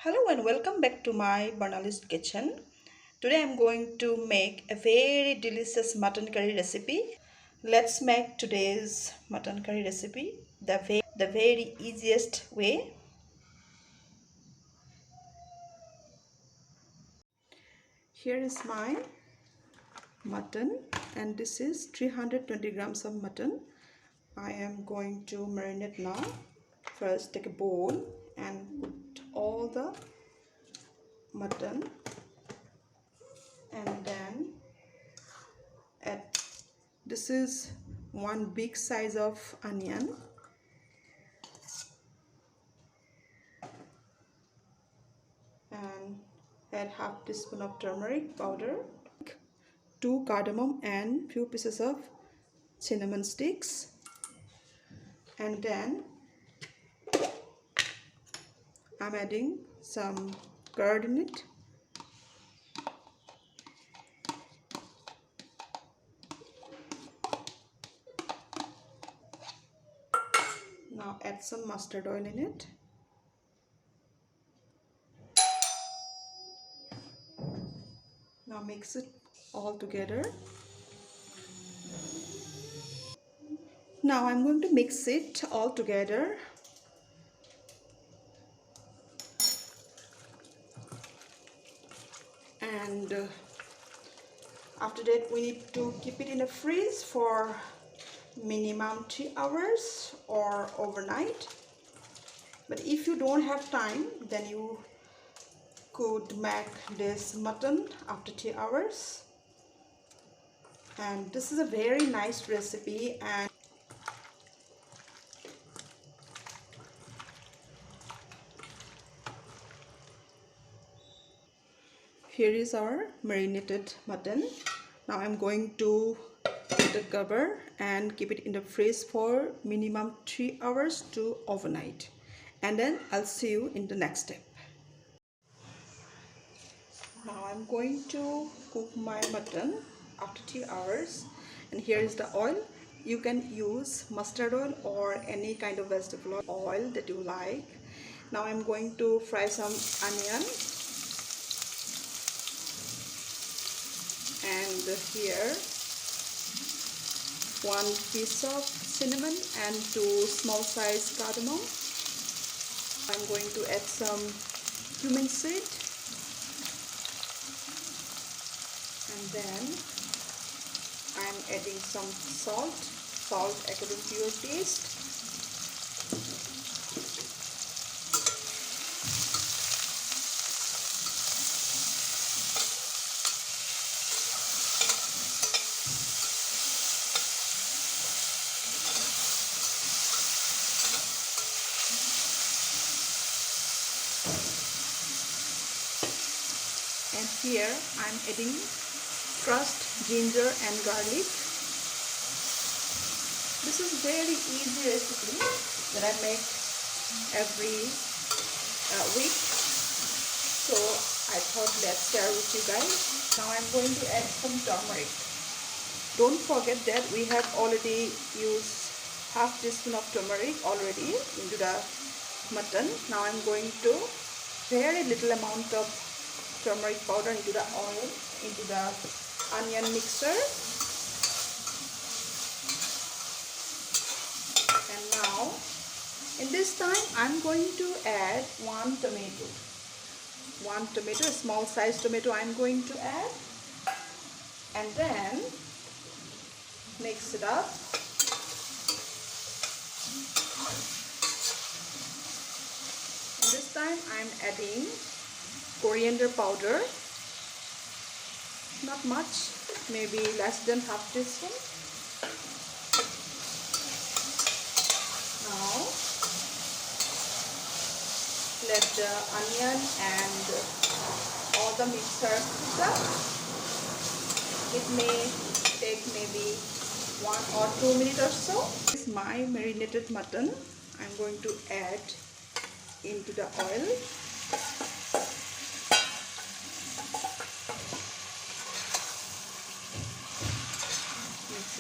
Hello and welcome back to my Barnali's kitchen. Today I'm going to make a very delicious mutton curry recipe. Let's make today's mutton curry recipe the very easiest way. Here is my mutton and this is 320 grams of mutton. I am going to marinate now. First take a bowl and put all the mutton and then add, this is one big size of onion, and add half teaspoon of turmeric powder, 2 cardamom and few pieces of cinnamon sticks, and then I'm adding some curd in it. Now add some mustard oil in it. Now mix it all together. Now I'm going to mix it all together. And after that we need to keep it in the freeze for minimum 3 hours or overnight. But if you don't have time, then you could make this mutton after 3 hours. And this is a very nice recipe. And here is our marinated mutton. Now I'm going to put the cover and keep it in the freeze for minimum 3 hours to overnight. And then I'll see you in the next step. Now I'm going to cook my mutton after 3 hours, and here is the oil. You can use mustard oil or any kind of vegetable oil that you like. Now I'm going to fry some onion, and here 1 piece of cinnamon and 2 small size cardamom. I'm going to add some cumin seed, and then I'm adding some salt according to your taste. And here I'm adding crushed ginger and garlic. This is very easy recipe that I make every week, so I thought let's share with you guys. Now I'm going to add some turmeric. Don't forget that we have already used half teaspoon of turmeric already into the mutton. Now I'm going to very little amount of turmeric powder into the oil, into the onion mixer. And now in this time I'm going to add one tomato, a small size tomato I'm going to add, and then mix it up. And this time I'm adding coriander powder, not much, maybe less than half teaspoon. Now let the onion and all the mixture cook up. It may take maybe 1 or 2 minutes or so. This is my marinated mutton. I'm going to add into the oil.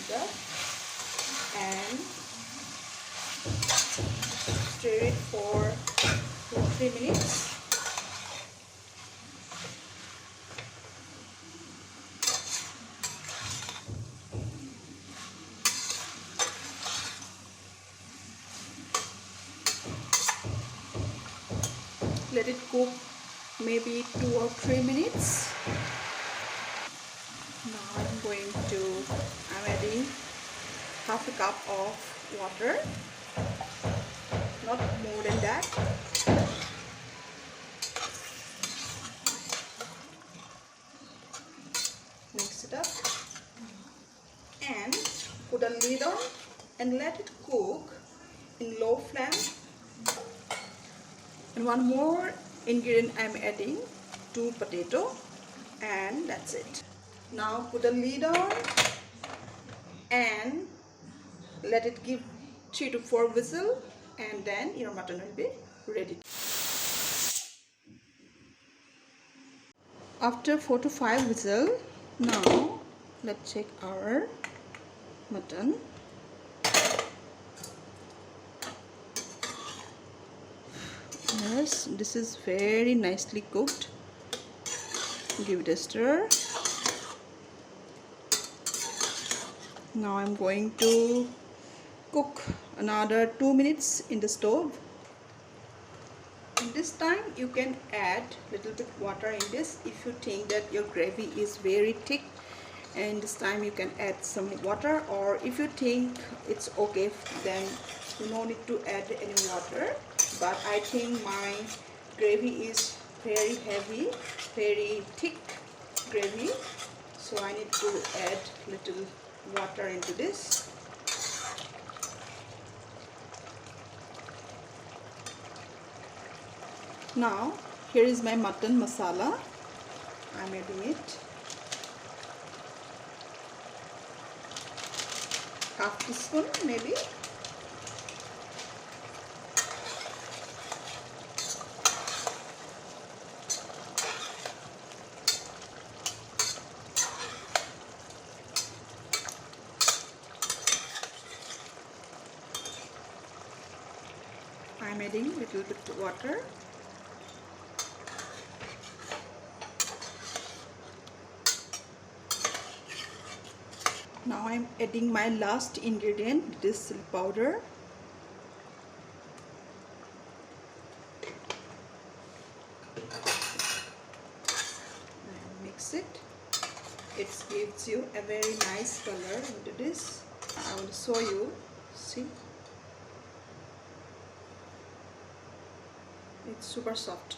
Up and stir it for 2 or 3 minutes. let it cook maybe 2 or 3 minutes. Now I'm adding half a cup of water, not more than that. Mix it up and put a lid on and let it cook in low flame. And one more ingredient I'm adding, 2 potato, and that's it. Now put a lid on and let it give 3 to 4 whistles, and then your mutton will be ready. After 4 to 5 whistles, now let's check our mutton. Yes, this is very nicely cooked. Give it a stir. Now I'm going to cook another 2 minutes in the stove. And this time you can add little bit water in this if you think that your gravy is very thick, and this time you can add some water, or if you think it's okay, then you no need to add any water. But I think my gravy is very heavy, very thick gravy, so I need to add little water into this. Now here is my mutton masala. I'm adding it. Half teaspoon maybe. I'm adding little bit water. Now I'm adding my last ingredient, this powder. And mix it. It gives you a very nice color into this. I will show you. See? It's super soft.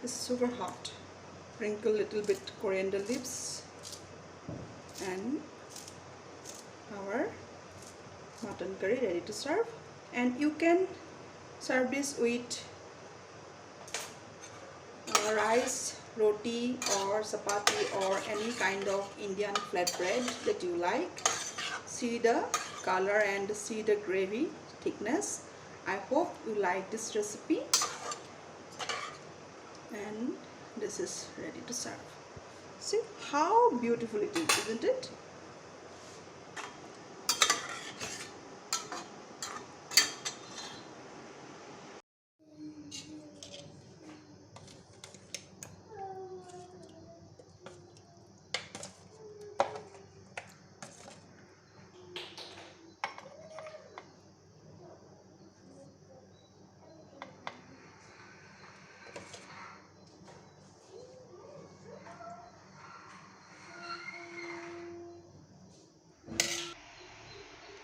It's super hot. Sprinkle little bit coriander leaves, and our mutton curry ready to serve. And you can serve this with rice, roti or chapati or any kind of Indian flatbread that you like. See the color and see the gravy thickness. I hope you like this recipe, and this is ready to serve. See how beautiful it is, isn't it?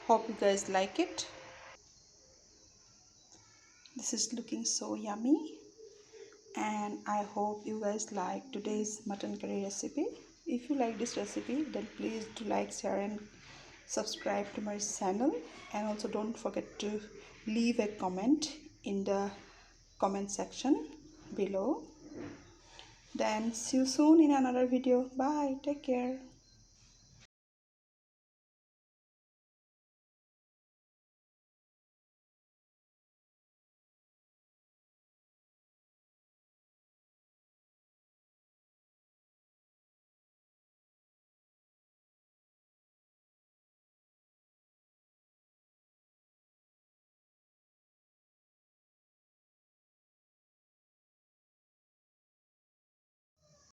Hope you guys like it. This is looking so yummy, and I hope you guys like today's mutton curry recipe. If you like this recipe, then please do like, share and subscribe to my channel, and also don't forget to leave a comment in the comment section below. Then see you soon in another video. Bye, take care.